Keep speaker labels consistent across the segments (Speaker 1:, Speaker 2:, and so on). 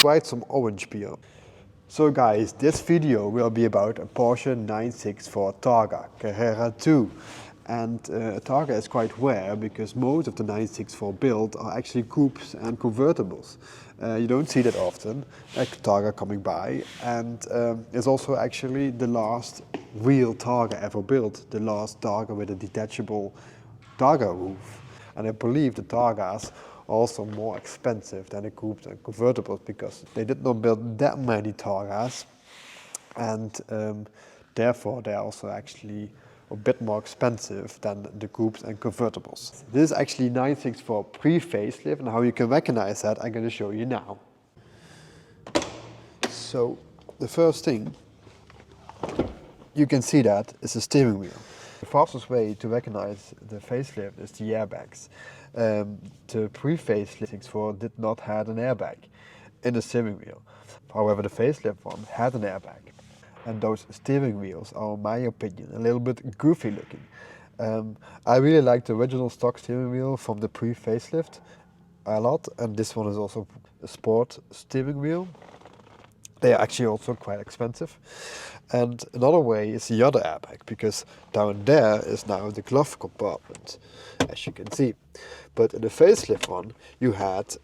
Speaker 1: quite some orange peel. So guys, this video will be about a Porsche 964 Targa Carrera 2. And Targa is quite rare because most of the 964 build are actually coupes and convertibles. You don't see that often, a Targa coming by, and it's also actually the last real Targa ever built, the last Targa with a detachable Targa roof. And I believe the Targas are also more expensive than the coupes and convertibles because they did not build that many Targas, and therefore they are also actually a bit more expensive than the coupes and convertibles. This is actually 964 pre-facelift, and how you can recognize that I'm going to show you now. So the first thing you can see that is the steering wheel. The fastest way to recognize the facelift is the airbags. The pre-facelift 964 did not have an airbag in the steering wheel. However, the facelift one had an airbag. And those steering wheels are, in my opinion, a little bit goofy looking. I really like the original stock steering wheel from the pre-facelift a lot, and this one is also a sport steering wheel. They are actually also quite expensive. And another way is the other airbag, because down there is now the glove compartment, as you can see. But in the facelift one, you had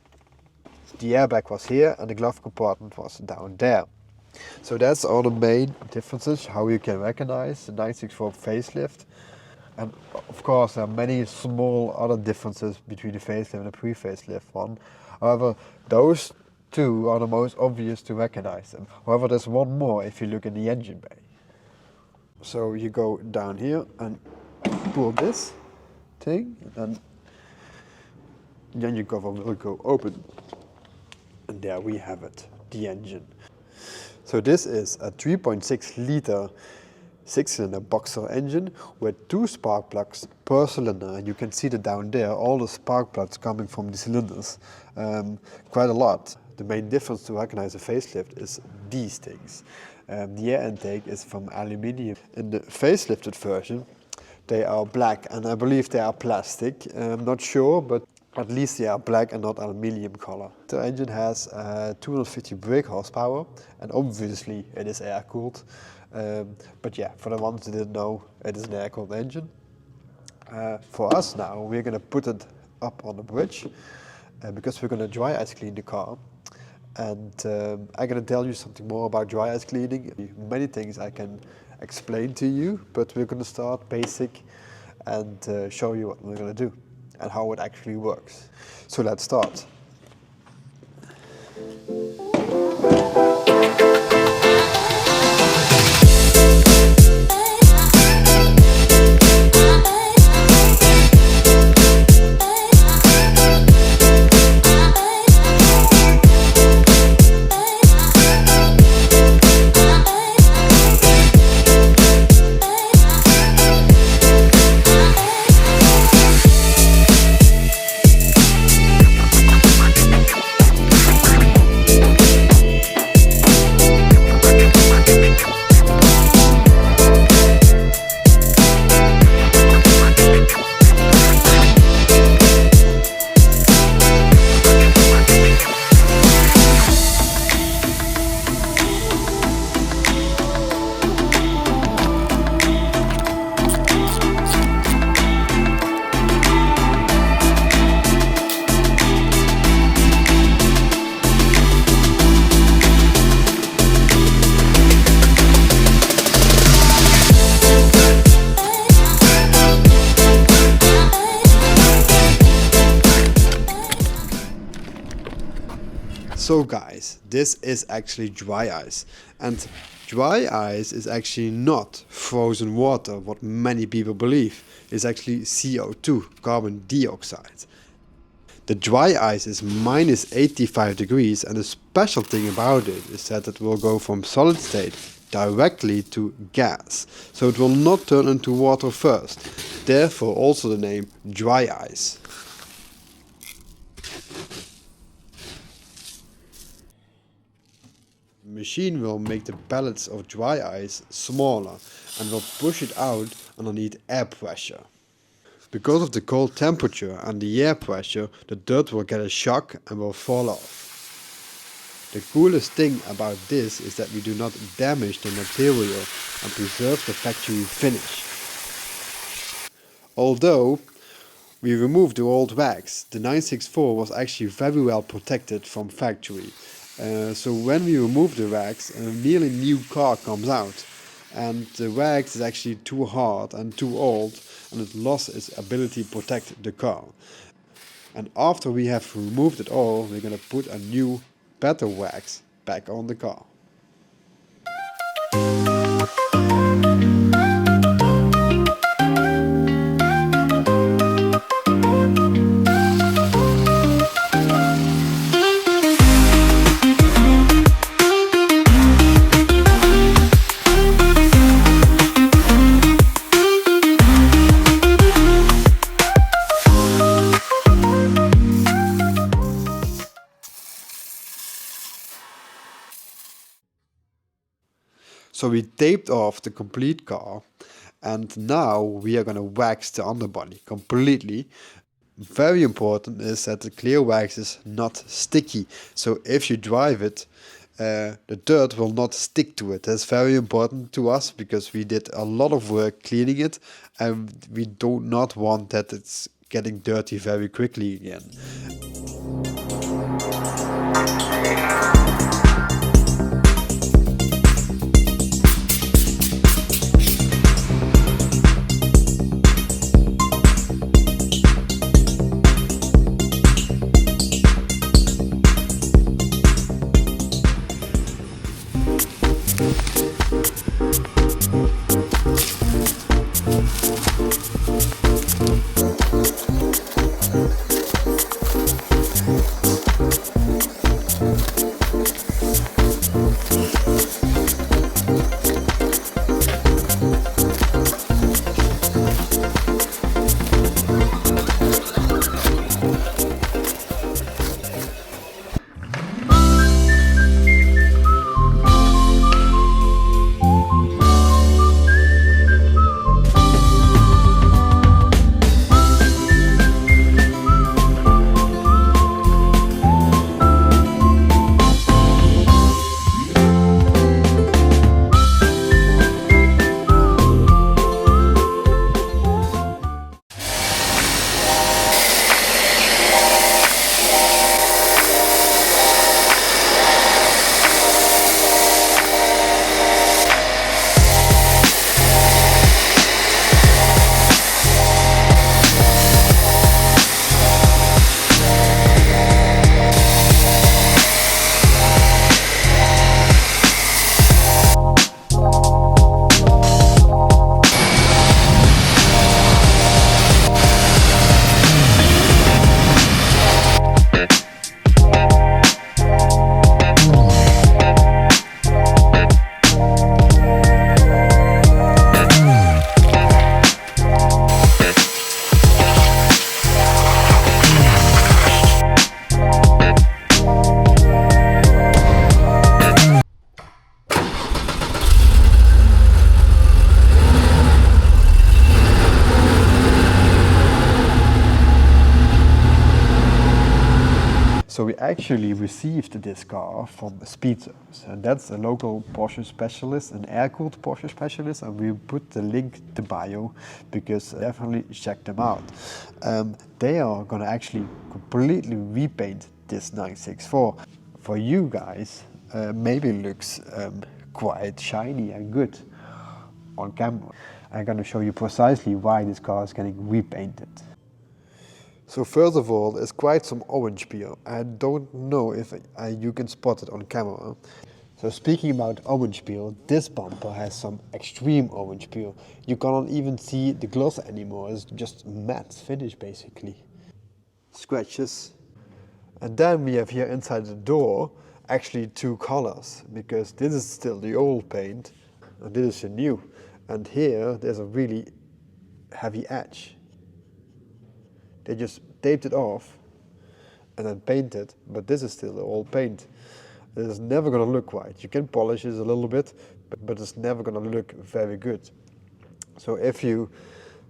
Speaker 1: the airbag was here and the glove compartment was down there. So that's all the main differences, how you can recognize the 964 facelift. And of course there are many small other differences between the facelift and the pre-facelift one. However, those two are the most obvious to recognize them. However, there's one more if you look in the engine bay. So you go down here and pull this thing, and then the engine cover will go open. And there we have it, the engine. So this is a 3.6 liter 6-cylinder boxer engine with 2 spark plugs per cylinder, and you can see that down there, all the spark plugs coming from the cylinders, quite a lot. The main difference to recognize a facelift is these things. The air intake is from aluminium. In the facelifted version, they are black, and I believe they are plastic. I'm not sure, but at least they are black and not aluminium color. The engine has 250 brake horsepower, and obviously it is air cooled. But yeah, for the ones that didn't know, it is an air cooled engine. For us now, we're going to put it up on the bridge because we're going to dry ice clean the car. And I'm going to tell you something more about dry ice cleaning. Many things I can explain to you, but we're going to start basic and show you what we're going to do and how it actually works. So let's start. So guys, this is actually dry ice, and dry ice is actually not frozen water, what many people believe. It's actually CO2, carbon dioxide. The dry ice is minus 85 degrees, and the special thing about it is that it will go from solid state directly to gas, so it will not turn into water first, therefore also the name dry ice. The machine will make the pellets of dry ice smaller and will push it out underneath air pressure. Because of the cold temperature and the air pressure, the dirt will get a shock and will fall off. The coolest thing about this is that we do not damage the material and preserve the factory finish. Although we removed the old wax, the 964 was actually very well protected from factory. So when we remove the wax, a nearly new car comes out. And the wax is actually too hard and too old, and it lost its ability to protect the car. And after we have removed it all, we're gonna put a new, better wax back on the car. So we taped off the complete car, and now we are gonna wax the underbody completely. Very important is that the clear wax is not sticky. So if you drive it, the dirt will not stick to it. That's very important to us because we did a lot of work cleaning it, and we do not want that it's getting dirty very quickly again. So we actually received this car from Speedservice, and that's a local Porsche specialist, an air-cooled Porsche specialist, and we put the link to bio because definitely check them out. They are gonna actually completely repaint this 964. For you guys, maybe it looks quite shiny and good on camera. I'm gonna show you precisely why this car is getting repainted. So first of all, there's quite some orange peel. I don't know if you can spot it on camera. So speaking about orange peel, this bumper has some extreme orange peel. You cannot even see the gloss anymore, it's just matte finish basically. Scratches. And then we have here inside the door actually two colors, because this is still the old paint and this is the new. And here there's a really heavy edge. They just taped it off and then painted, but this is still the old paint. It is never going to look right. You can polish it a little bit, but it's never going to look very good. So if you're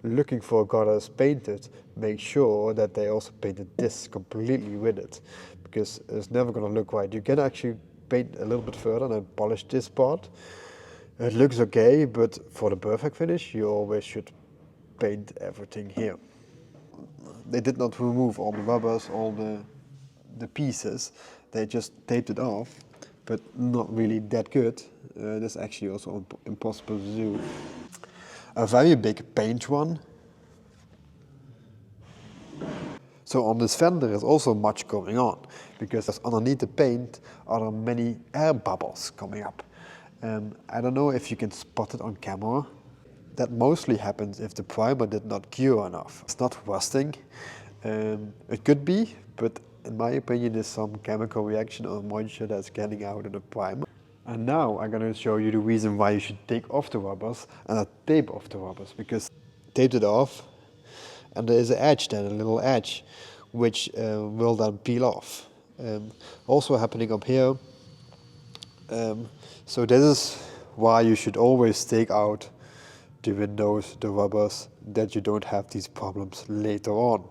Speaker 1: looking for a car that's painted, make sure that they also painted this completely with it, because it's never going to look right. You can actually paint a little bit further and I polish this part. It looks okay, but for the perfect finish, you always should paint everything here. They did not remove all the rubbers, all the pieces. They just taped it off, but not really that good. That's actually also impossible to do. A very big paint one. So on this fender is also much going on, because underneath the paint are there many air bubbles coming up. I don't know if you can spot it on camera. That mostly happens if the primer did not cure enough. It's not rusting. It could be, but in my opinion there's some chemical reaction or moisture that's getting out of the primer. And now I'm going to show you the reason why you should take off the rubbers and not tape off the rubbers, because taped it off and there is an edge then, a little edge, which will then peel off. Also happening up here. So this is why you should always take out the windows, the rubbers, that you don't have these problems later on.